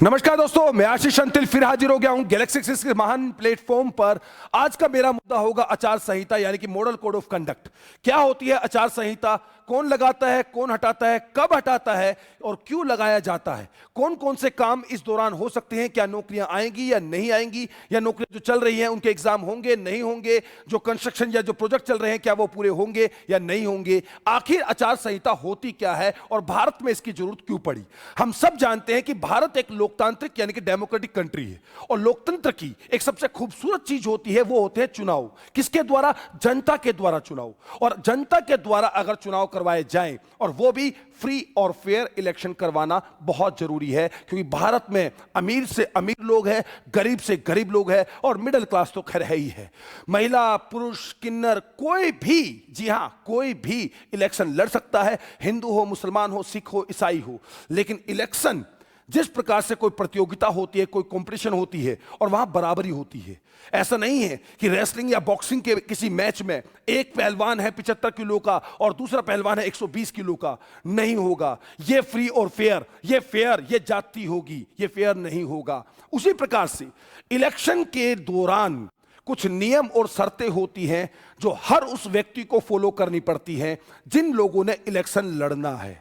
नमस्कार दोस्तों, मैं आशीष अंतिल फिर हाजिर हो गया हूं गैलेक्सी एक्सिस के महान प्लेटफॉर्म पर। आज का मेरा मुद्दा होगा आचार संहिता यानी कि मॉडल कोड ऑफ कंडक्ट। क्या होती है आचार संहिता, कौन लगाता है, कौन हटाता है, कब हटाता है और क्यों लगाया जाता है, कौन कौन से काम इस दौरान हो सकते हैं, क्या नौकरियां आएंगी या नहीं आएंगी, या नौकरियां जो चल रही हैं उनके एग्जाम होंगे नहीं होंगे, जो कंस्ट्रक्शन या जो प्रोजेक्ट चल रहे हैं क्या वो पूरे होंगे या नहीं होंगे, आखिर आचार संहिता होती क्या है और भारत में इसकी जरूरत क्यों पड़ी। हम सब जानते हैं कि भारत एक लोकतांत्रिक यानी कि डेमोक्रेटिक कंट्री है और लोकतंत्र की एक सबसे खूबसूरत चीज होती है वो होते हैं चुनाव। किसके द्वारा? जनता के द्वारा चुनाव। और जनता के द्वारा अगर चुनाव करवाए जाएं और वो भी फ्री और फेयर इलेक्शन करवाना बहुत जरूरी है, क्योंकि भारत में अमीर से अमीर लोग हैं, गरीब से गरीब लोग हैं और मिडिल क्लास तो खैर है ही है। महिला, पुरुष, किन्नर, कोई भी, जी हां कोई भी इलेक्शन लड़ सकता है, हिंदू हो, मुसलमान हो, सिख हो, ईसाई हो। लेकिन इलेक्शन जिस प्रकार से कोई प्रतियोगिता होती है, कोई कंपटीशन होती है और वहां बराबरी होती है। ऐसा नहीं है कि रेसलिंग या बॉक्सिंग के किसी मैच में एक पहलवान है 75 किलो का और दूसरा पहलवान है 120 किलो का। नहीं होगा ये फ्री और फेयर, ये फेयर ये जाति होगी, ये फेयर नहीं होगा। उसी प्रकार से इलेक्शन के दौरान कुछ नियम और शर्तें होती हैं जो हर उस व्यक्ति को फॉलो करनी पड़ती हैं जिन लोगों ने इलेक्शन लड़ना है।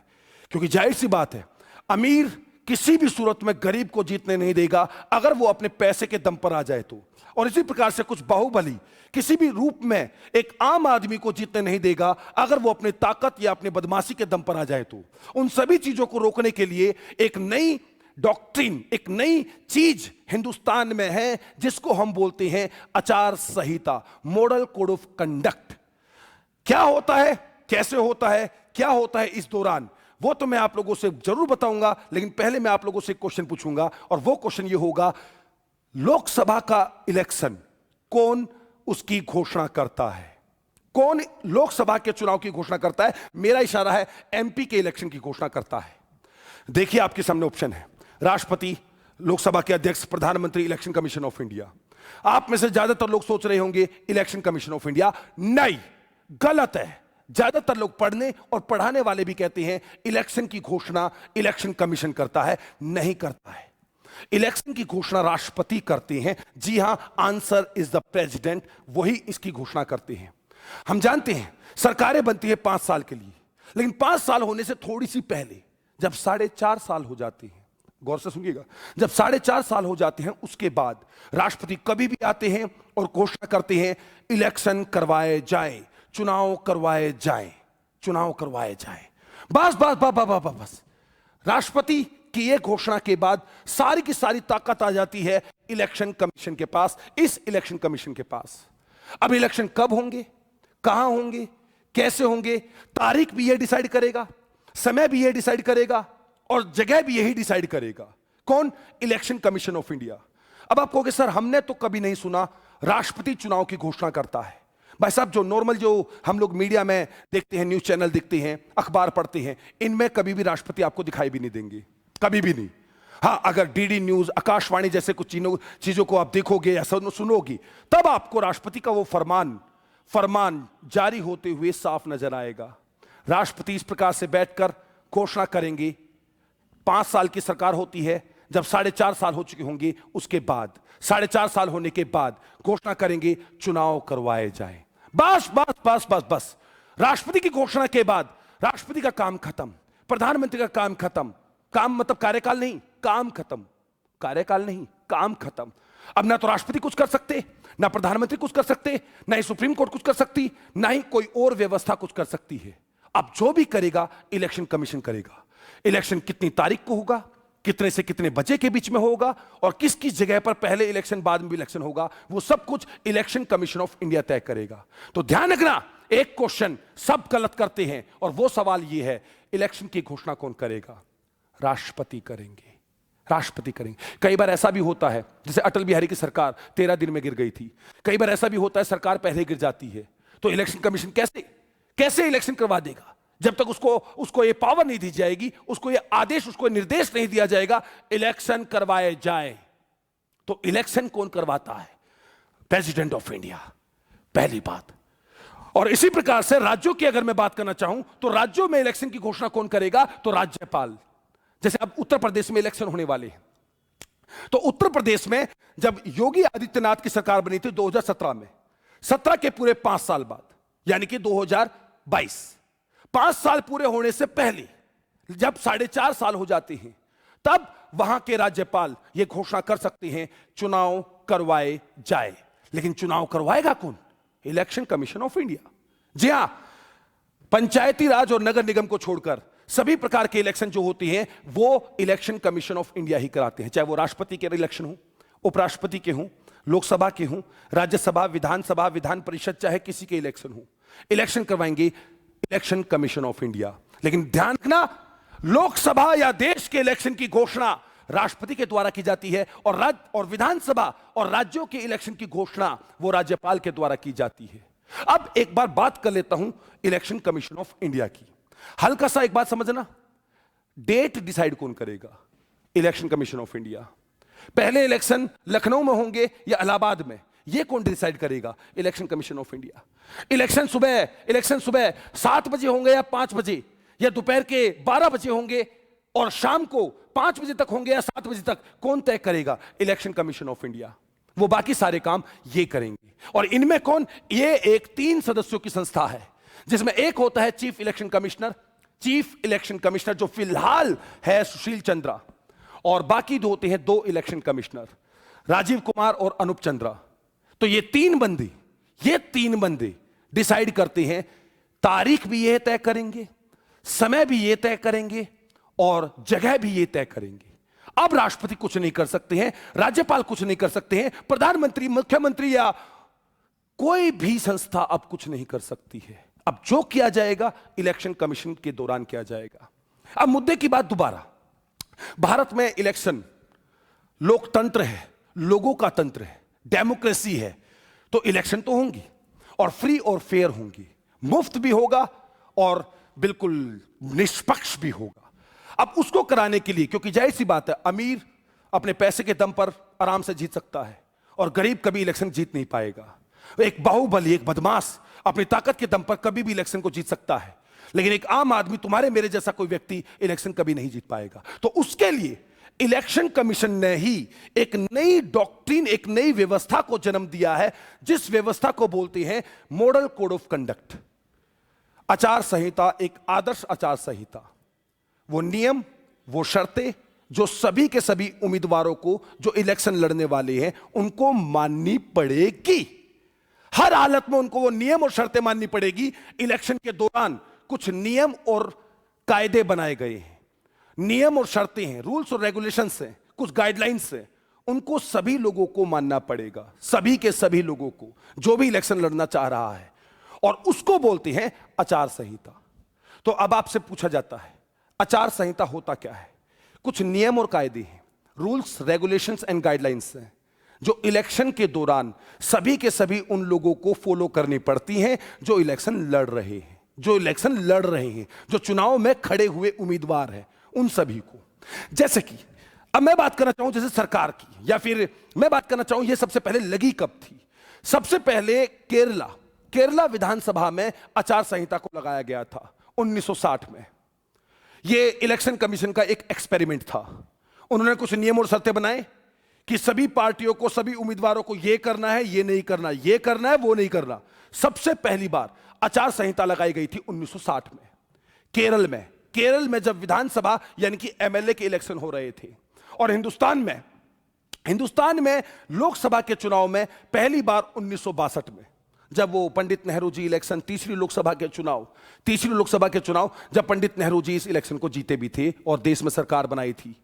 क्योंकि जाहिर सी बात है, अमीर किसी भी सूरत में गरीब को जीतने नहीं देगा अगर वो अपने पैसे के दम पर आ जाए तो। और इसी प्रकार से कुछ बाहुबली किसी भी रूप में एक आम आदमी को जीतने नहीं देगा अगर वो अपनी ताकत या अपनी बदमाशी के दम पर आ जाए तो। उन सभी चीजों को रोकने के लिए एक नई डॉक्ट्रिन, एक नई चीज हिंदुस्तान में है जिसको हम बोलते हैं आचार संहिता, मॉडल कोड ऑफ कंडक्ट। क्या होता है, कैसे होता है, क्या होता है इस दौरान, वो तो मैं आप लोगों से जरूर बताऊंगा। लेकिन पहले मैं आप लोगों से एक क्वेश्चन पूछूंगा और वो क्वेश्चन ये होगा, लोकसभा का इलेक्शन कौन उसकी घोषणा करता है? कौन लोकसभा के चुनाव की घोषणा करता है? मेरा इशारा है एमपी के इलेक्शन की घोषणा करता है। देखिए आपके सामने ऑप्शन है, राष्ट्रपति, लोकसभा के अध्यक्ष, प्रधानमंत्री, इलेक्शन कमीशन ऑफ इंडिया। आप में से ज्यादातर लोग सोच रहे होंगे इलेक्शन कमीशन ऑफ इंडिया। नहीं, गलत है। ज्यादातर लोग पढ़ने और पढ़ाने वाले भी कहते हैं इलेक्शन की घोषणा इलेक्शन कमीशन करता है। नहीं करता है, इलेक्शन की घोषणा राष्ट्रपति करते हैं। जी हां, आंसर इज द प्रेसिडेंट, वही इसकी घोषणा करते हैं। हम जानते हैं सरकारें बनती है 5 साल के लिए, लेकिन 5 साल होने से थोड़ी सी पहले जब 4.5 साल हो जाते हैं, गौर से सुनिएगा, जब 4.5 साल हो जाते हैं उसके बाद राष्ट्रपति कभी भी आते हैं और घोषणा करते हैं इलेक्शन करवाए जाए, चुनाव करवाए जाएं, चुनाव करवाए जाएं। बस बस बस बस बस बस राष्ट्रपति की यह घोषणा के बाद सारी की सारी ताकत आ जाती है इलेक्शन कमीशन के पास, इस इलेक्शन कमीशन के पास। अब इलेक्शन कब होंगे, कहां होंगे, कैसे होंगे, तारीख भी यह डिसाइड करेगा, समय भी यह डिसाइड करेगा और जगह भी यही डिसाइड करेगा। कौन? Election commission of India. अब आप कहोगे सर हमने तो कभी नहीं सुना राष्ट्रपति चुनाव की घोषणा करता है। भाई साहब, जो नॉर्मल जो हम लोग मीडिया में देखते हैं, न्यूज चैनल देखते हैं, अखबार पढ़ते हैं, इनमें कभी भी राष्ट्रपति आपको दिखाई भी नहीं देंगे, कभी भी नहीं। हाँ, अगर डीडी न्यूज, आकाशवाणी जैसे कुछ चीजों को आप देखोगे या सुनोगी, तब आपको राष्ट्रपति का वो फरमान जारी होते हुए साफ नजर आएगा। राष्ट्रपति इस प्रकार से बैठकर घोषणा करेंगे। 5 साल की सरकार होती है, जब 4.5 साल हो चुके होंगे उसके बाद, 4.5 साल होने के बाद घोषणा करेंगे चुनाव करवाए जाएं। बस बस बस बस बस राष्ट्रपति की घोषणा के बाद राष्ट्रपति का काम खत्म, प्रधानमंत्री का काम खत्म। काम मतलब कार्यकाल नहीं, काम खत्म, कार्यकाल नहीं, काम खत्म। अब ना तो राष्ट्रपति कुछ कर सकते, ना प्रधानमंत्री कुछ कर सकते, ना ही सुप्रीम कोर्ट कुछ कर सकती, ना ही कोई और व्यवस्था कुछ कर सकती है। अब जो भी करेगा इलेक्शन कमीशन करेगा। इलेक्शन कितनी तारीख को होगा, कितने से कितने बजे के बीच में होगा और किस किस जगह पर पहले इलेक्शन बाद में भी इलेक्शन होगा, वो सब कुछ इलेक्शन कमीशन ऑफ इंडिया तय करेगा। तो ध्यान रखना, एक क्वेश्चन सब गलत करते हैं और वो सवाल ये है, इलेक्शन की घोषणा कौन करेगा? राष्ट्रपति करेंगे, राष्ट्रपति करेंगे। कई बार ऐसा भी होता है, जैसे अटल बिहारी की सरकार 13 दिन में गिर गई थी। कई बार ऐसा भी होता है सरकार पहले गिर जाती है, तो इलेक्शन कमीशन कैसे इलेक्शन करवा देगा जब तक उसको ये पावर नहीं दी जाएगी, उसको ये आदेश, उसको निर्देश नहीं दिया जाएगा इलेक्शन करवाए जाए। तो इलेक्शन कौन करवाता है? प्रेसिडेंट ऑफ इंडिया, पहली बात। और इसी प्रकार से राज्यों की अगर मैं बात करना चाहूं तो राज्यों में इलेक्शन की घोषणा कौन करेगा? तो राज्यपाल। जैसे अब उत्तर प्रदेश में इलेक्शन होने वाले हैं, तो उत्तर प्रदेश में जब योगी आदित्यनाथ की सरकार बनी थी 2017 में, 17 के पूरे 5 साल बाद, यानी कि 2022, 5 साल पूरे होने से पहले जब 4.5 साल हो जाते हैं, तब वहां के राज्यपाल यह घोषणा कर सकते हैं चुनाव करवाए जाए। लेकिन चुनाव करवाएगा कौन? Election commission of India. जी हां, पंचायती राज और नगर निगम को छोड़कर सभी प्रकार के इलेक्शन जो होती हैं वो इलेक्शन कमीशन ऑफ इंडिया ही कराते हैं, चाहे वो राष्ट्रपति के इलेक्शन हो, उपराष्ट्रपति के हों, लोकसभा के हों, राज्यसभा, विधानसभा, विधान परिषद, चाहे किसी के इलेक्शन हो, इलेक्शन करवाएंगे इलेक्शन कमीशन ऑफ इंडिया। लेकिन ध्यान रखना, लोकसभा या देश के इलेक्शन की घोषणा राष्ट्रपति के द्वारा की जाती है और राज्य और विधानसभा और राज्यों के इलेक्शन की घोषणा वो राज्यपाल के द्वारा की जाती है। अब एक बार बात कर लेता हूं इलेक्शन कमीशन ऑफ इंडिया की। हल्का सा एक बात समझना, डेट डिसाइड कौन करेगा? Election commission of India. पहले इलेक्शन लखनऊ में होंगे या इलाहाबाद में, यह कौन डिसाइड करेगा? Election commission of India. Election सुबह 7 बजे होंगे या 5 बजे, या दोपहर के 12 बजे होंगे और शाम को 5 बजे तक होंगे या 7 बजे तक, कौन तय करेगा? Election commission of India. वो बाकी सारे काम ये करेंगे। और इनमें कौन? ये एक 3 सदस्यों की संस्था है, जिसमें एक होता है चीफ इलेक्शन कमिश्नर जो फिलहाल है सुशील चंद्रा, और बाकी 2 होते हैं 2 इलेक्शन कमिश्नर, राजीव कुमार और अनूप चंद्रा। तो ये 3 बंदे डिसाइड करते हैं, तारीख भी ये तय करेंगे, समय भी ये तय करेंगे और जगह भी ये तय करेंगे। अब राष्ट्रपति कुछ नहीं कर सकते हैं, राज्यपाल कुछ नहीं कर सकते हैं, प्रधानमंत्री, मुख्यमंत्री या कोई भी संस्था अब कुछ नहीं कर सकती है। अब जो किया जाएगा इलेक्शन कमीशन के दौरान किया जाएगा। अब मुद्दे की बात दोबारा, भारत में इलेक्शन लोकतंत्र है, लोगों का तंत्र है, डेमोक्रेसी है, तो इलेक्शन तो होंगी और फ्री और फेयर होंगी, मुफ्त भी होगा और बिल्कुल निष्पक्ष भी होगा। अब उसको कराने के लिए, क्योंकि जाहिर सी बात है, अमीर अपने पैसे के दम पर आराम से जीत सकता है और गरीब कभी इलेक्शन जीत नहीं पाएगा। एक बाहुबली, एक बदमाश अपनी ताकत के दम पर कभी भी इलेक्शन को जीत सकता है, लेकिन एक आम आदमी, तुम्हारे मेरे जैसा कोई व्यक्ति इलेक्शन कभी नहीं जीत पाएगा। तो उसके लिए इलेक्शन कमीशन ने ही एक नई डॉक्ट्रिन, एक नई व्यवस्था को जन्म दिया है, जिस व्यवस्था को बोलते हैं मॉडल कोड ऑफ कंडक्ट। आचार संहिता, एक आदर्श आचार संहिता, वो नियम, वो शर्तें जो सभी के सभी उम्मीदवारों को जो इलेक्शन लड़ने वाले हैं उनको माननी पड़ेगी। हर हालत में उनको वो नियम और शर्तें माननी पड़ेगी। इलेक्शन के दौरान कुछ नियम और कायदे बनाए गए हैं, नियम और शर्तें हैं, रूल्स और रेगुलेशंस हैं, कुछ गाइडलाइंस हैं, उनको सभी लोगों को मानना पड़ेगा, सभी के सभी लोगों को, जो भी इलेक्शन लड़ना चाह रहा है, और उसको बोलते हैं आचार संहिता। तो अब आपसे पूछा जाता है आचार संहिता होता क्या है? कुछ नियम और कायदे हैं, रूल्स, रेगुलेशंस एंड गाइडलाइंस हैं, जो इलेक्शन के दौरान सभी के सभी उन लोगों को फॉलो करनी पड़ती हैं जो इलेक्शन लड़ रहे हैं, जो चुनाव में खड़े हुए उम्मीदवार हैं, उन सभी को। जैसे कि अब मैं बात करना चाहूं जैसे सरकार की, या फिर मैं बात करना चाहूं ये सबसे पहले लगी कब थी। सबसे पहले केरला विधानसभा में आचार संहिता को लगाया गया था 1960 में। यह इलेक्शन कमीशन का एक एक्सपेरिमेंट था। उन्होंने कुछ नियम और शर्तें बनाए कि सभी पार्टियों को, सभी उम्मीदवारों को यह करना है, यह नहीं करना, यह करना है, वो नहीं करना। सबसे पहली बार आचार संहिता लगाई गई थी 1960 में केरल में जब विधानसभा यानी कि एमएलए के इलेक्शन हो रहे थे। और हिंदुस्तान में लोकसभा के चुनाव में पहली बार 1962 में, जब वो पंडित नेहरू जी इलेक्शन, तीसरी लोकसभा के चुनाव जब पंडित नेहरू जी इस इलेक्शन को जीते भी थे और देश में सरकार बनाई थी,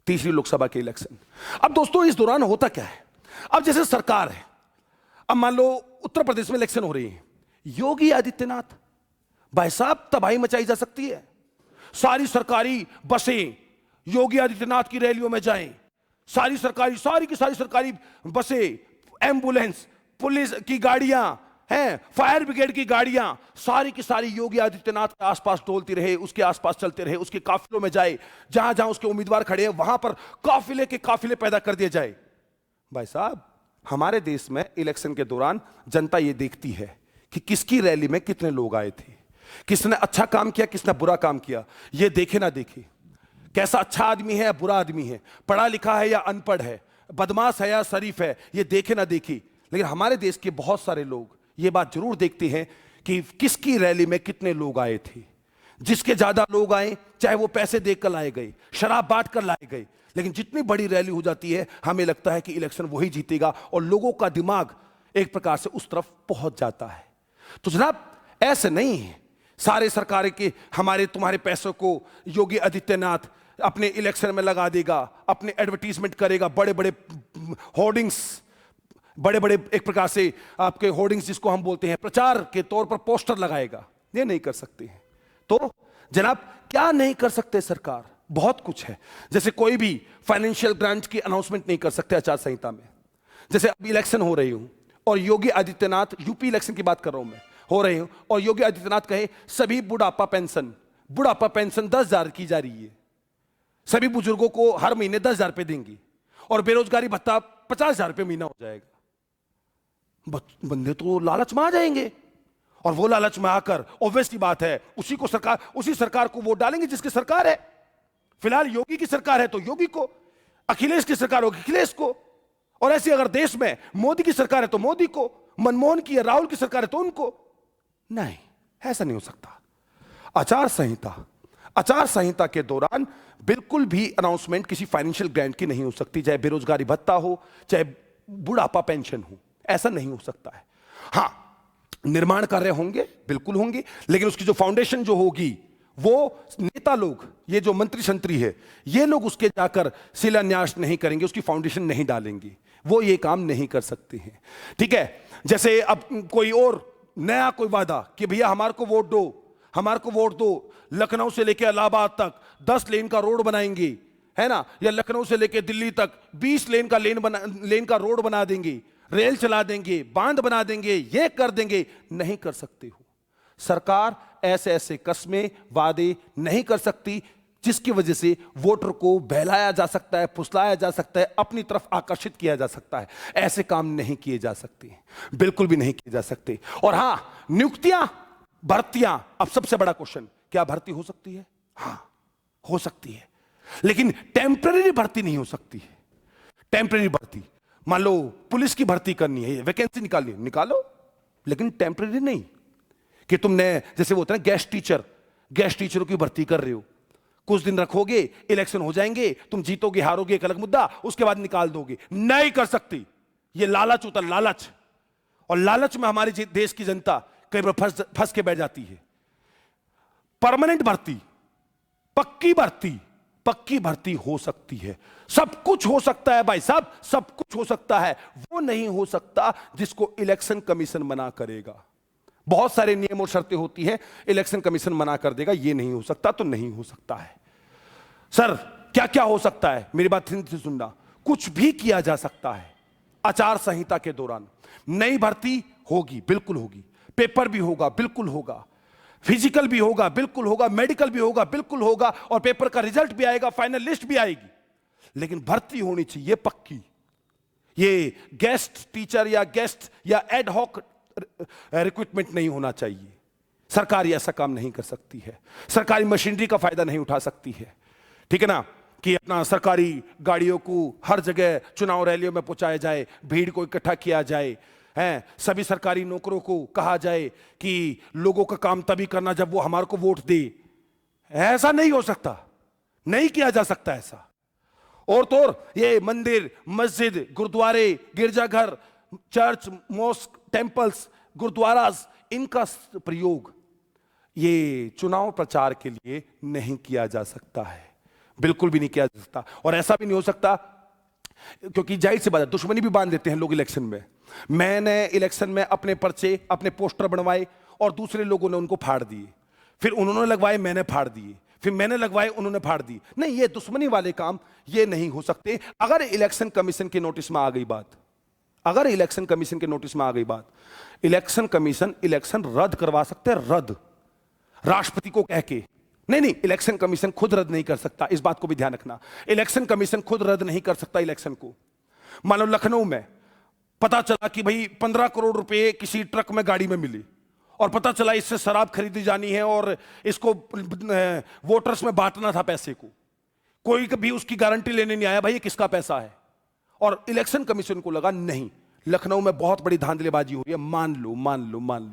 तीसरी लोकसभा के इलेक्शन। अब दोस्तों इस दौरान होता क्या है, अब जैसे सरकार है, अब मान लो उत्तर प्रदेश में इलेक्शन हो रही है, योगी आदित्यनाथ, भाई साहब तबाही मचाई जा सकती है। सारी सरकारी बसें योगी आदित्यनाथ की रैलियों में जाएं, सारी की सारी सरकारी बसें, एम्बुलेंस, पुलिस की गाड़ियां हैं, फायर ब्रिगेड की गाड़ियां, सारी की सारी योगी आदित्यनाथ के आसपास डोलती रहे, उसके आसपास चलते रहे, उसके काफिलों में जाए, जहां जहां उसके उम्मीदवार खड़े हैं वहां पर काफिले के काफिले पैदा कर दिए जाए। भाई साहब, हमारे देश में इलेक्शन के दौरान जनता यह देखती है कि किसकी रैली में कितने लोग आए थे, किसने अच्छा काम किया, किसने बुरा काम किया। यह देखे ना देखे, कैसा अच्छा आदमी है या बुरा आदमी है, पढ़ा लिखा है या अनपढ़ है, बदमाश है या शरीफ है ये देखे ना देखे, लेकिन हमारे देश के बहुत सारे लोग ये बात जरूर देखते हैं कि किसकी रैली में कितने लोग आए थे। जिसके ज्यादा लोग आए, चाहे वो पैसे देकर लाए गए, शराब बांट कर लाए गए, लेकिन जितनी बड़ी रैली हो जाती है हमें लगता है कि इलेक्शन वही जीतेगा और लोगों का दिमाग एक प्रकार से उस तरफ पहुंच जाता है। तो जनाब ऐसे नहीं है, सारे सरकारें के हमारे तुम्हारे पैसों को योगी आदित्यनाथ अपने इलेक्शन में लगा देगा, अपने एडवर्टीजमेंट करेगा, बड़े बड़े होर्डिंग्स, बड़े बड़े एक प्रकार से आपके होर्डिंग्स जिसको हम बोलते हैं प्रचार के तौर पर पोस्टर लगाएगा। ये नहीं कर सकते हैं। तो जनाब क्या नहीं कर सकते सरकार, बहुत कुछ है। जैसे कोई भी फाइनेंशियल ग्रांट की अनाउंसमेंट नहीं कर सकते आचार संहिता में। जैसे अभी इलेक्शन हो रही हूं और योगी आदित्यनाथ, यूपी इलेक्शन की बात कर रहा हूं मैं, हो रही हूं और योगी आदित्यनाथ कहे सभी बुढ़ापा पेंशन 10,000 की जा रही है, सभी बुजुर्गों को हर महीने 10,000 रुपए देंगी और बेरोजगारी भत्ता 50,000 रुपए महीना हो जाएगा। बंदे तो लालच में आ जाएंगे और वो लालच में आकर ऑब्वियसली बात है उसी सरकार को वोट डालेंगे जिसकी सरकार है। फिलहाल योगी की सरकार है तो योगी को, अखिलेश की सरकार होगी अखिलेश को, और ऐसे अगर देश में मोदी की सरकार है तो मोदी को, मनमोहन की या राहुल की सरकार है तो उनको। नहीं, ऐसा नहीं हो सकता। आचार संहिता के दौरान बिल्कुल भी अनाउंसमेंट किसी फाइनेंशियल ग्रांट की नहीं हो सकती, चाहे बेरोजगारी भत्ता हो, चाहे बुढ़ापा पेंशन हो, ऐसा नहीं हो सकता है। हां, निर्माण कार्य होंगे, बिल्कुल होंगे, लेकिन उसकी जो फाउंडेशन जो होगी वो नेता लोग, ये जो मंत्री शंत्री है, ये लोग उसके जाकर शिलान्यास नहीं करेंगे, उसकी फाउंडेशन नहीं डालेंगे, वो ये काम नहीं कर सकते हैं। ठीक है, जैसे अब कोई और नया कोई वादा कि भैया हमारे को वोट दो, लखनऊ से लेकर इलाहाबाद तक 10 लेन का रोड बनाएंगे, है ना, या लखनऊ से लेकर दिल्ली तक 20 लेन का रोड बना देंगे, रेल चला देंगे, बांध बना देंगे, ये कर देंगे, नहीं कर सकते हो। सरकार ऐसे कस्में वादे नहीं कर सकती जिसकी वजह से वोटर को बहलाया जा सकता है, फुसलाया जा सकता है, अपनी तरफ आकर्षित किया जा सकता है। ऐसे काम नहीं किए जा सकते, बिल्कुल भी नहीं किए जा सकते। और हां, नियुक्तियां, भर्तियां, अब सबसे बड़ा क्वेश्चन, क्या भर्ती हो सकती है? हां, हो सकती है, लेकिन टेम्पररी भर्ती नहीं हो सकती है। टेम्पररी भर्ती, मान लो पुलिस की भर्ती करनी है, वैकेंसी निकालनी, निकालो, लेकिन टेम्पररी नहीं कि तुमने जैसे वो होता है गैस टीचरों की भर्ती कर रहे हो, कुछ दिन रखोगे, इलेक्शन हो जाएंगे, तुम जीतोगे हारोगे एक अलग मुद्दा, उसके बाद निकाल दोगे। नहीं कर सकती, ये लालच होता, लालच, और लालच में हमारे देश की जनता कई बार फंस के बैठ जाती है। परमानेंट भर्ती, पक्की भर्ती हो सकती है, सब कुछ हो सकता है भाई साहब, सब कुछ हो सकता है। वो नहीं हो सकता जिसको इलेक्शन कमीशन मना करेगा। बहुत सारे नियम और शर्तें होती हैं, इलेक्शन कमीशन मना कर देगा, ये नहीं हो सकता, तो नहीं हो सकता है। सर क्या क्या हो सकता है, मेरी बात ध्यान से सुनना। कुछ भी किया जा सकता है आचार संहिता के दौरान। नई भर्ती होगी, बिल्कुल होगी, पेपर भी होगा, बिल्कुल होगा, फिजिकल भी होगा, बिल्कुल होगा, मेडिकल भी होगा, बिल्कुल होगा, और पेपर का रिजल्ट भी आएगा, फाइनल लिस्ट भी आएगी, लेकिन भर्ती होनी चाहिए पक्की। ये गेस्ट टीचर या एड हॉक रिक्रूटमेंट नहीं होना चाहिए। सरकार ऐसा काम नहीं कर सकती है, सरकारी मशीनरी का फायदा नहीं उठा सकती है, ठीक है ना, कि अपना सरकारी गाड़ियों को हर जगह चुनाव रैलियों में पहुंचाया जाए, भीड़ को इकट्ठा किया जाए, हैं, सभी सरकारी नौकरों को कहा जाए कि लोगों का काम तभी करना जब वो हमारे को वोट दे। ऐसा नहीं हो सकता, नहीं किया जा सकता ऐसा। और तो और ये मंदिर, मस्जिद, गुरुद्वारे, गिरजाघर, चर्च, मॉस्क, टेंपल्स, गुरुद्वारास, इनका प्रयोग ये चुनाव प्रचार के लिए नहीं किया जा सकता है, बिल्कुल भी नहीं किया जा सकता। और ऐसा भी नहीं हो सकता, क्योंकि जाहिर सी बात है दुश्मनी भी बांध देते हैं लोग इलेक्शन में। मैंने इलेक्शन में अपने पर्चे, अपने पोस्टर बनवाए और दूसरे लोगों ने उनको फाड़ दिए, फिर उन्होंने लगवाए, मैंने फाड़ दिए, फिर मैंने लगवाए, उन्होंने फाड़ दी। नहीं, ये दुश्मनी वाले काम ये नहीं हो सकते। अगर इलेक्शन कमीशन के नोटिस में आ गई बात, इलेक्शन कमीशन के नोटिस में आ गई बात, इलेक्शन कमीशन इलेक्शन रद्द करवा सकते हैं, रद्द, राष्ट्रपति को कह के। नहीं, इलेक्शन कमीशन खुद रद्द नहीं कर सकता, इस बात को भी ध्यान रखना। इलेक्शन कमीशन खुद रद्द नहीं कर सकता इलेक्शन को। मान लो लखनऊ में पता चला कि भाई 15 करोड़ रुपए किसी ट्रक में गाड़ी में मिली, और पता चला इससे शराब खरीदी जानी है और इसको वोटर्स में बांटना था पैसे को, कोई कभी उसकी गारंटी लेने नहीं आया भाई ये किसका पैसा है, और इलेक्शन कमीशन को लगा नहीं, लखनऊ में बहुत बड़ी धांधलीबाजी हो रही है, मान लो,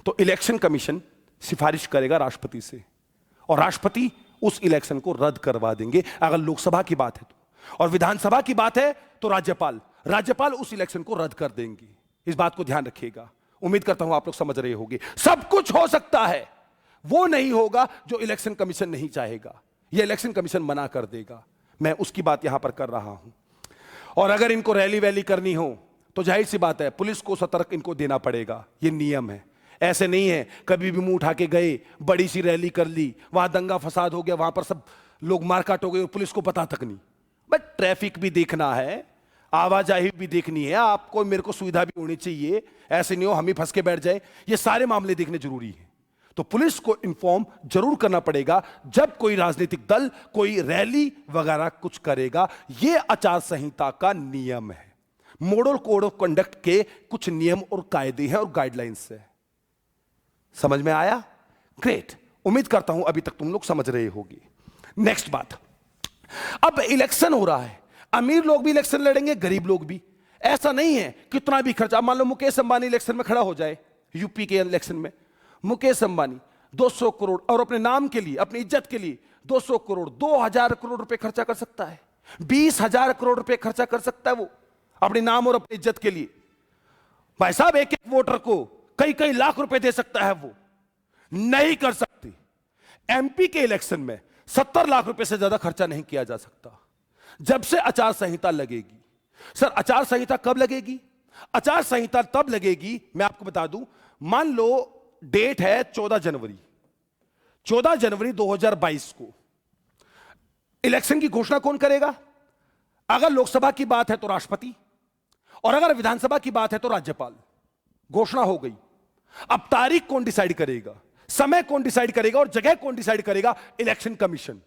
तो इलेक्शन कमीशन सिफारिश करेगा राष्ट्रपति से और राष्ट्रपति उस इलेक्शन को रद्द करवा देंगे अगर लोकसभा की बात है तो, और विधानसभा की बात है तो राज्यपाल उस इलेक्शन को रद्द कर देंगे। इस बात को ध्यान रखिएगा, उम्मीद करता हूं आप लोग समझ रहे होंगे। सब कुछ हो सकता है, वो नहीं होगा जो इलेक्शन कमीशन नहीं चाहेगा, ये इलेक्शन कमीशन मना कर देगा। मैं उसकी बात यहां पर कर रहा हूं। और अगर इनको रैली वैली करनी हो तो जाहिर सी बात है पुलिस को सतर्क इनको देना पड़ेगा, ये नियम है। ऐसे नहीं है कभी भी मुंह उठा के गए, बड़ी सी रैली कर ली, वहां दंगा फसाद हो गया, वहां पर सब लोग मारकाट हो गए और पुलिस को पता तक नहीं। बट ट्रैफिक भी देखना है, आवाजाही भी देखनी है, आपको मेरे को सुविधा भी होनी चाहिए, ऐसे नहीं हो हम ही फंस के बैठ जाए। ये सारे मामले देखने जरूरी है, तो पुलिस को इन्फॉर्म जरूर करना पड़ेगा जब कोई राजनीतिक दल कोई रैली वगैरह कुछ करेगा। यह आचार संहिता का नियम है, मॉडल कोड ऑफ कंडक्ट के कुछ नियम और कायदे हैं और गाइडलाइंस है। समझ में आया? ग्रेट, उम्मीद करता हूं अभी तक तुम लोग समझ रहे होगी। नेक्स्ट बात, अब इलेक्शन हो रहा है, अमीर लोग भी इलेक्शन लड़ेंगे, गरीब लोग भी। ऐसा नहीं है कितना भी खर्चा, मान लो मुकेश अंबानी इलेक्शन में खड़ा हो जाए, यूपी के इलेक्शन में मुकेश अंबानी 200 करोड़ और अपने नाम के लिए, अपनी इज्जत के लिए 200 करोड़ 2000 करोड़ रुपए खर्चा कर सकता है, 20,000 करोड़ रुपए खर्चा कर सकता है वो अपने नाम और अपनी इज्जत के लिए। भाई साहब एक एक वोटर को कई कई लाख रुपए दे सकता है, वो नहीं कर सकती। एमपी के इलेक्शन में 70 लाख रुपए से ज्यादा खर्चा नहीं किया जा सकता जब से आचार संहिता लगेगी। सर आचार संहिता कब लगेगी? आचार संहिता तब लगेगी, मैं आपको बता दूं, मान लो डेट है 14 जनवरी 2022 को। इलेक्शन की घोषणा कौन करेगा? अगर लोकसभा की बात है तो राष्ट्रपति, और अगर विधानसभा की बात है तो राज्यपाल। घोषणा हो गई। अब तारीख कौन डिसाइड करेगा, समय कौन डिसाइड करेगा और जगह कौन डिसाइड करेगा? Election commission.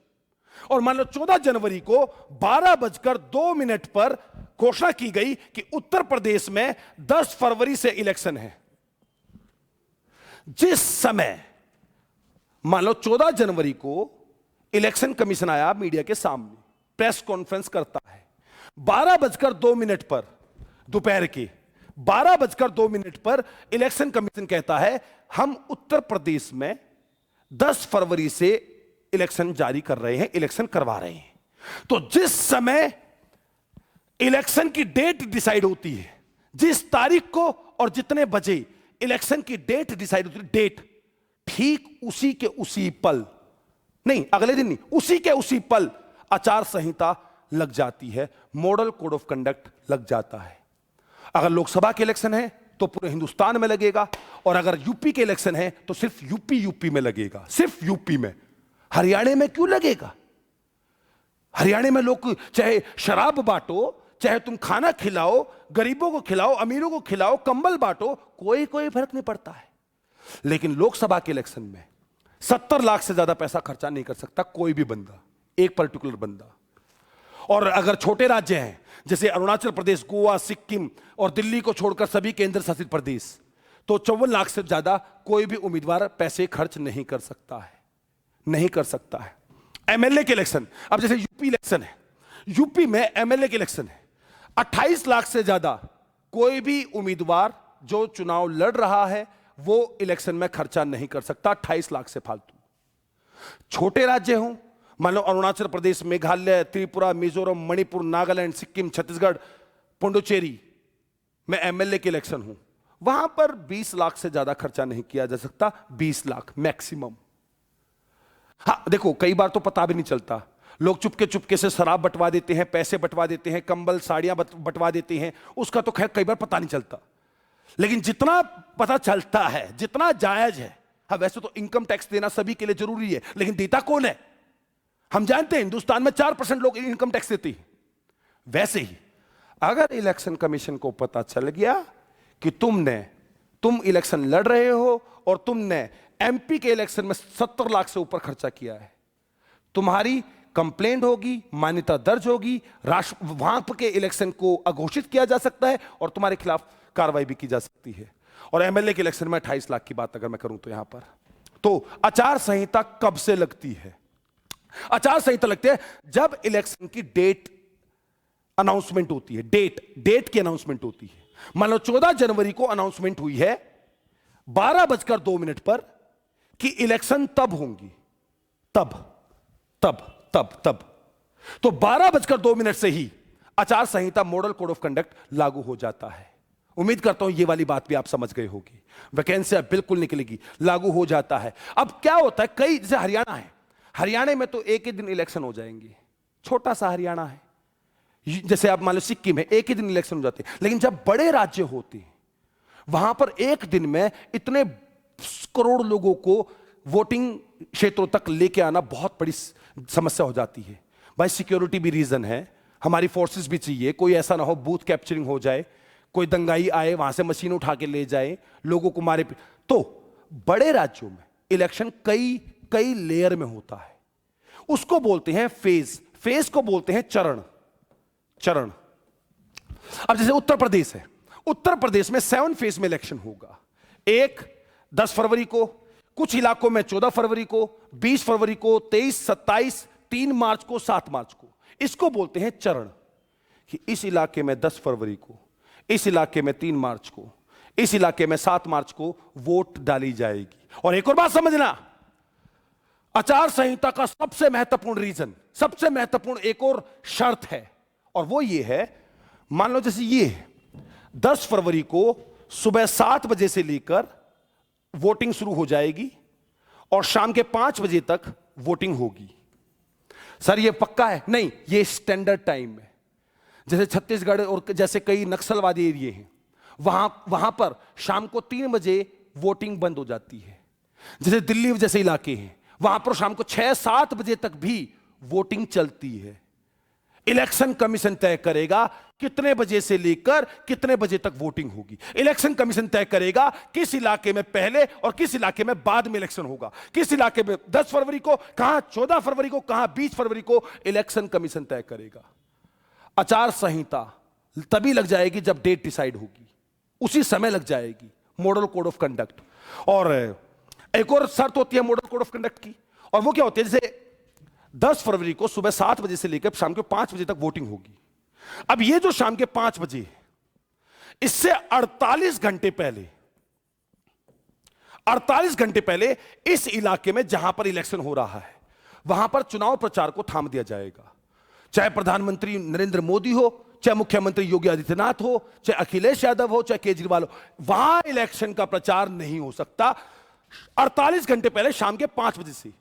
और मान लो 14 जनवरी को 12:02 पर घोषणा की गई कि उत्तर प्रदेश में 10 फरवरी से इलेक्शन है। जिस समय मान लो 14 जनवरी को इलेक्शन कमीशन आया मीडिया के सामने, प्रेस कॉन्फ्रेंस करता है, 12:02 पर, दोपहर के 12:02 पर इलेक्शन कमीशन कहता है हम उत्तर प्रदेश में 10 फरवरी से इलेक्शन जारी कर रहे हैं, इलेक्शन करवा रहे हैं। तो जिस समय इलेक्शन की डेट डिसाइड होती है, जिस तारीख को और जितने बजे इलेक्शन की डेट डिसाइड होती है, डेट ठीक उसी के उसी पल, नहीं अगले दिन नहीं, उसी के उसी पल आचार संहिता लग जाती है, मॉडल कोड ऑफ कंडक्ट लग जाता है। अगर लोकसभा के इलेक्शन है तो पूरे हिंदुस्तान में लगेगा, और अगर यूपी के इलेक्शन है तो सिर्फ यूपी में लगेगा, सिर्फ यूपी में। हरियाणा में क्यों लगेगा? हरियाणा में लोग चाहे शराब बांटो, चाहे तुम खाना खिलाओ, गरीबों को खिलाओ, अमीरों को खिलाओ, कंबल बांटो, कोई फर्क नहीं पड़ता है। लेकिन लोकसभा के इलेक्शन में 70 लाख से ज्यादा पैसा खर्चा नहीं कर सकता कोई भी बंदा, एक पर्टिकुलर बंदा। और अगर छोटे राज्य हैं जैसे अरुणाचल प्रदेश, गोवा, सिक्किम और दिल्ली को छोड़कर सभी केंद्र शासित प्रदेश, तो 54 लाख से ज्यादा कोई भी उम्मीदवार पैसे खर्च नहीं कर सकता है, नहीं कर सकता है। एमएलए के इलेक्शन, अब जैसे यूपी इलेक्शन है, यूपी में एमएलए के इलेक्शन है, 28 लाख से ज्यादा कोई भी उम्मीदवार जो चुनाव लड़ रहा है वो इलेक्शन में खर्चा नहीं कर सकता, 28 लाख से फालतू। छोटे राज्य हों, मान लो अरुणाचल प्रदेश, मेघालय, त्रिपुरा, मिजोरम, मणिपुर, नागालैंड, सिक्किम, छत्तीसगढ़, पुडुचेरी में एमएलए के इलेक्शन हूं, वहां पर 20 लाख से ज्यादा खर्चा नहीं किया जा सकता, 20 लाख मैक्सिमम। हाँ देखो, कई बार तो पता भी नहीं चलता, लोग चुपके से शराब बंटवा देते हैं, पैसे बंटवा देते हैं, कंबल साड़ियां बंटवा देते हैं, उसका तो खैर कई बार पता नहीं चलता। लेकिन जितना पता चलता है, जितना जायज है, हाँ वैसे तो इनकम टैक्स देना सभी के लिए जरूरी है, लेकिन देता कौन है? हम जानते हैं हिंदुस्तान में 4% लोग इनकम टैक्स देते हैं। वैसे ही अगर इलेक्शन कमीशन को पता चल गया कि तुम इलेक्शन लड़ रहे हो और तुमने एमपी के इलेक्शन में 70 लाख से ऊपर खर्चा किया है, तुम्हारी कंप्लेंट होगी, मान्यता दर्ज होगी, वहां के इलेक्शन को अघोषित किया जा सकता है और तुम्हारे खिलाफ कार्रवाई भी की जा सकती है। और एमएलए के इलेक्शन में 28 लाख की बात अगर मैं करूं तो यहां पर, तो आचार संहिता कब से लगती है? आचार संहिता लगती है जब इलेक्शन की डेट अनाउंसमेंट होती है, डेट की अनाउंसमेंट होती है। मान लो 14 जनवरी को अनाउंसमेंट हुई है 12:02 पर कि इलेक्शन तब होंगी, तब तब तब तब तो 12:02 से ही आचार संहिता मॉडल कोड ऑफ कंडक्ट लागू हो जाता है। उम्मीद करता हूं यह वाली बात भी आप समझ गए होगी। वैकेंसी बिल्कुल निकलेगी, लागू हो जाता है। अब क्या होता है, कई जैसे हरियाणा है, हरियाणा में तो एक ही दिन इलेक्शन हो जाएंगे, छोटा सा हरियाणा है। जैसे आप मान लो सिक्किम है, एक ही दिन इलेक्शन हो जाते हैं। लेकिन जब बड़े राज्य होते हैं वहां पर एक दिन में इतने करोड़ लोगों को वोटिंग क्षेत्रों तक लेके आना बहुत बड़ी समस्या हो जाती है। भाई सिक्योरिटी भी रीजन है, हमारी फोर्सेस भी चाहिए, कोई ऐसा ना हो बूथ कैप्चरिंग हो जाए, कोई दंगाई आए वहां से मशीन उठा के ले जाए, लोगों को मारे। तो बड़े राज्यों में इलेक्शन कई कई लेयर में होता है, उसको बोलते हैं फेज, फेज को बोलते हैं चरण। चरण अब जैसे उत्तर प्रदेश है, उत्तर प्रदेश में 7 फेज में इलेक्शन होगा। एक 10 फरवरी को, कुछ इलाकों में 14 फरवरी को, 20 फरवरी को, 23, 27, 3 मार्च को, 7 मार्च को। इसको बोलते हैं चरण, कि इस इलाके में 10 फरवरी को, इस इलाके में 3 मार्च को, इस इलाके में 7 मार्च को वोट डाली जाएगी। और एक और बात समझना, आचार संहिता का सबसे महत्वपूर्ण रीजन, सबसे महत्वपूर्ण एक और शर्त है, और वो ये है, मान लो जैसे ये 10 फरवरी को सुबह 7 बजे से लेकर वोटिंग शुरू हो जाएगी और शाम के 5 बजे तक वोटिंग होगी। सर ये पक्का है? नहीं, ये स्टैंडर्ड टाइम है। जैसे छत्तीसगढ़ और जैसे कई नक्सलवादी एरिया हैं, वहां पर शाम को 3 बजे वोटिंग बंद हो जाती है। जैसे दिल्ली जैसे इलाके हैं, वहां पर शाम को 6-7 बजे तक भी वोटिंग चलती है। इलेक्शन कमीशन तय करेगा कितने बजे से लेकर कितने बजे तक वोटिंग होगी। इलेक्शन कमीशन तय करेगा किस इलाके में पहले और किस इलाके में बाद में इलेक्शन होगा, किस इलाके में 10 फरवरी को, कहां 14 फरवरी को, कहां 20 फरवरी को, इलेक्शन कमीशन तय करेगा। आचार संहिता तभी लग जाएगी जब डेट डिसाइड होगी, उसी समय लग जाएगी मॉडल कोड ऑफ कंडक्ट। और एक और शर्त होती है मॉडल कोड ऑफ कंडक्ट की, और वो क्या होती है, जैसे 10 फरवरी को सुबह 7 बजे से लेकर शाम के 5 बजे तक वोटिंग होगी। अब ये जो शाम के 5 बजे है, इससे 48 घंटे पहले, 48 घंटे पहले इस इलाके में जहां पर इलेक्शन हो रहा है वहां पर चुनाव प्रचार को थाम दिया जाएगा। चाहे प्रधानमंत्री नरेंद्र मोदी हो, चाहे मुख्यमंत्री योगी आदित्यनाथ हो, चाहे अखिलेश यादव हो, चाहे केजरीवाल हो, वहां इलेक्शन का प्रचार नहीं हो सकता। 48 घंटे पहले शाम के 5 बजे से,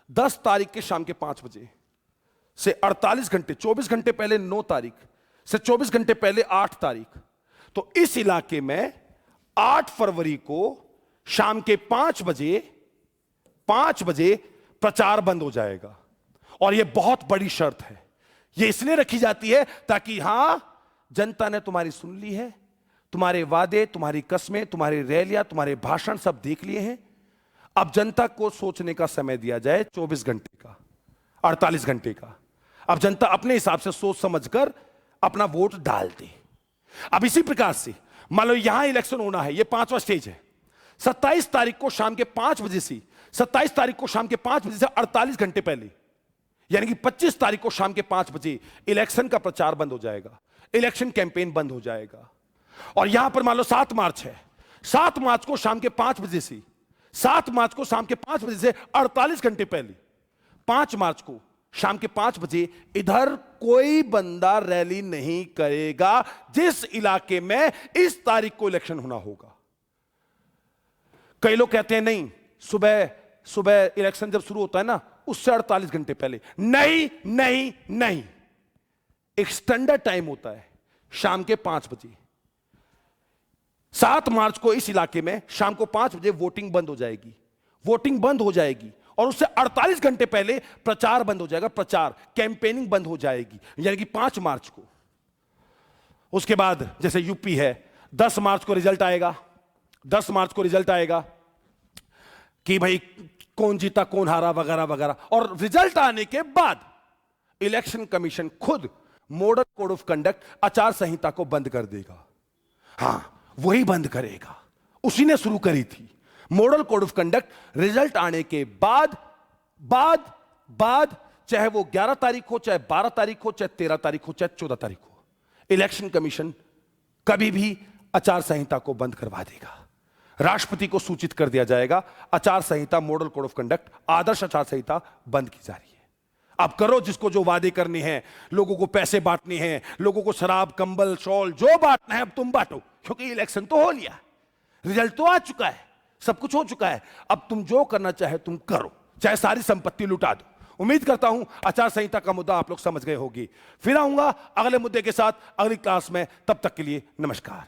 10 तारीख के शाम के 5 बजे से 48 घंटे, 24 घंटे पहले 9 तारीख से 24 घंटे पहले 8 तारीख, तो इस इलाके में 8 फरवरी को शाम के 5 बजे प्रचार बंद हो जाएगा। और यह बहुत बड़ी शर्त है, यह इसलिए रखी जाती है ताकि हां जनता ने तुम्हारी सुन ली है, तुम्हारे वादे, तुम्हारी कस्में, तुम्हारी रैलियां, तुम्हारे भाषण सब देख लिए हैं। अब जनता को सोचने का समय दिया जाए 24 घंटे का, 48 घंटे का। अब जनता अपने हिसाब से सोच समझकर अपना वोट डाल दे। अब इसी प्रकार से मान लो यहां इलेक्शन होना है, यह 5वां स्टेज है। 27 तारीख को शाम के 5 बजे से, 27 तारीख को शाम के 5 बजे से 48 घंटे पहले, यानी कि 25 तारीख को शाम के 5 बजे इलेक्शन का प्रचार बंद हो जाएगा, इलेक्शन कैंपेन बंद हो जाएगा। और यहां पर मान लो 7 मार्च है, 7 मार्च को शाम के 5 बजे से, 7 मार्च को शाम के 5 बजे से 48 घंटे पहले, 5 मार्च को शाम के 5 बजे इधर कोई बंदा रैली नहीं करेगा जिस इलाके में इस तारीख को इलेक्शन होना होगा। कई लोग कहते हैं नहीं, सुबह सुबह इलेक्शन जब शुरू होता है ना, उससे 48 घंटे पहले। नहीं नहीं नहीं, एक स्टैंडर्ड टाइम होता है शाम के 5 बजे। 7 मार्च को इस इलाके में शाम को 5 बजे वोटिंग बंद हो जाएगी, वोटिंग बंद हो जाएगी, और उससे 48 घंटे पहले प्रचार बंद हो जाएगा, प्रचार कैंपेनिंग बंद हो जाएगी, यानी कि 5 मार्च को। उसके बाद जैसे यूपी है, 10 मार्च को रिजल्ट आएगा, 10 मार्च को रिजल्ट आएगा कि भाई कौन जीता कौन हारा वगैरह वगैरह। और रिजल्ट आने के बाद इलेक्शन कमीशन खुद मॉडल कोड ऑफ कंडक्ट आचार संहिता को बंद कर देगा। हां, वही बंद करेगा, उसी ने शुरू करी थी model code of conduct. Result आने के बाद चाहे वो 11 तारीख हो, चाहे 12 तारीख हो, चाहे 13 तारीख हो, चाहे 14 तारीख हो, इलेक्शन कमीशन कभी भी आचार संहिता को बंद करवा देगा। राष्ट्रपति को सूचित कर दिया जाएगा, आचार संहिता, मॉडल कोड ऑफ कंडक्ट, आदर्श आचार संहिता बंद की जा रही है। अब करो जिसको जो वादे करने हैं, लोगों को पैसे बांटने हैं, लोगों को शराब, कंबल, शॉल जो बांटना है अब तुम बांटो, क्योंकि इलेक्शन तो हो लिया, रिजल्ट तो आ चुका है, सब कुछ हो चुका है। अब तुम जो करना चाहे तुम करो, चाहे सारी संपत्ति लुटा दो। उम्मीद करता हूं आचार संहिता का मुद्दा आप लोग समझ गए होगी। फिर आऊंगा अगले मुद्दे के साथ अगली क्लास में, तब तक के लिए नमस्कार।